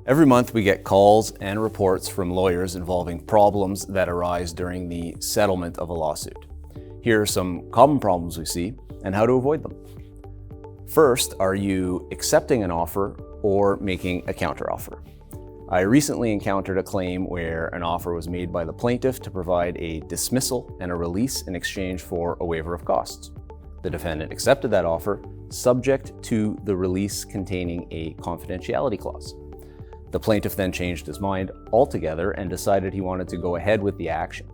Every month we get calls and reports from lawyers involving problems that arise during the settlement of a lawsuit. Here are some common problems we see and how to avoid them. First, are you accepting an offer or making a counteroffer? I recently encountered a claim where an offer was made by the plaintiff to provide a dismissal and a release in exchange for a waiver of costs. The defendant accepted that offer, subject to the release containing a confidentiality clause. The plaintiff then changed his mind altogether and decided he wanted to go ahead with the action.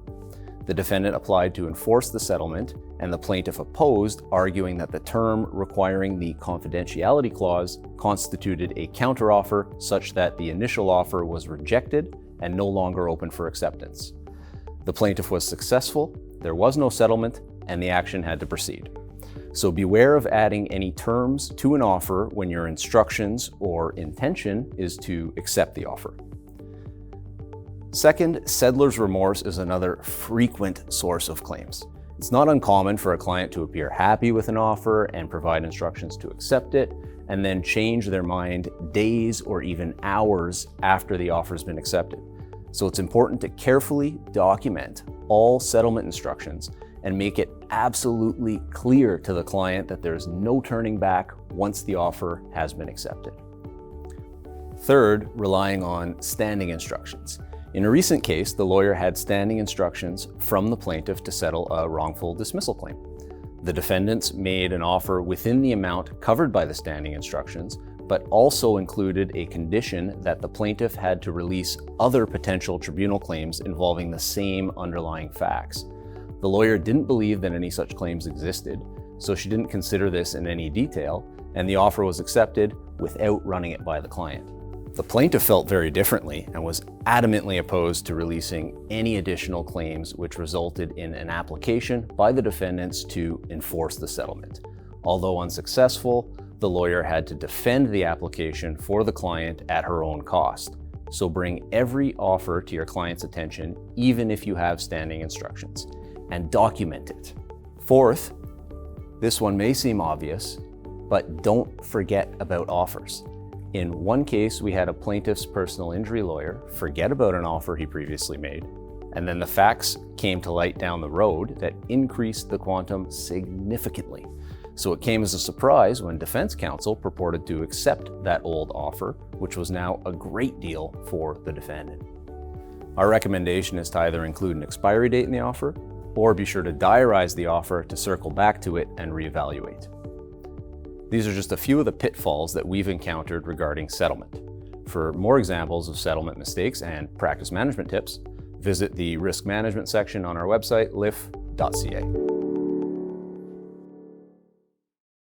The defendant applied to enforce the settlement, and the plaintiff opposed, arguing that the term requiring the confidentiality clause constituted a counteroffer such that the initial offer was rejected and no longer open for acceptance. The plaintiff was successful, there was no settlement, and the action had to proceed. So beware of adding any terms to an offer when your instructions or intention is to accept the offer. Second, settler's remorse is another frequent source of claims. It's not uncommon for a client to appear happy with an offer and provide instructions to accept it, and then change their mind days or even hours after the offer has been accepted. So it's important to carefully document all settlement instructions and make it absolutely clear to the client that there's no turning back once the offer has been accepted. Third, relying on standing instructions. In a recent case, the lawyer had standing instructions from the plaintiff to settle a wrongful dismissal claim. The defendants made an offer within the amount covered by the standing instructions, but also included a condition that the plaintiff had to release other potential tribunal claims involving the same underlying facts. The lawyer didn't believe that any such claims existed, so she didn't consider this in any detail, and the offer was accepted without running it by the client. The plaintiff felt very differently and was adamantly opposed to releasing any additional claims, which resulted in an application by the defendants to enforce the settlement. Although unsuccessful, the lawyer had to defend the application for the client at her own cost. So bring every offer to your client's attention, even if you have standing instructions, and document it. Fourth, this one may seem obvious, but don't forget about offers. In one case, we had a plaintiff's personal injury lawyer forget about an offer he previously made, and then the facts came to light down the road that increased the quantum significantly. So it came as a surprise when defense counsel purported to accept that old offer, which was now a great deal for the defendant. Our recommendation is to either include an expiry date in the offer, or be sure to diarize the offer to circle back to it and reevaluate. These are just a few of the pitfalls that we've encountered regarding settlement. For more examples of settlement mistakes and practice management tips, visit the risk management section on our website, lif.ca.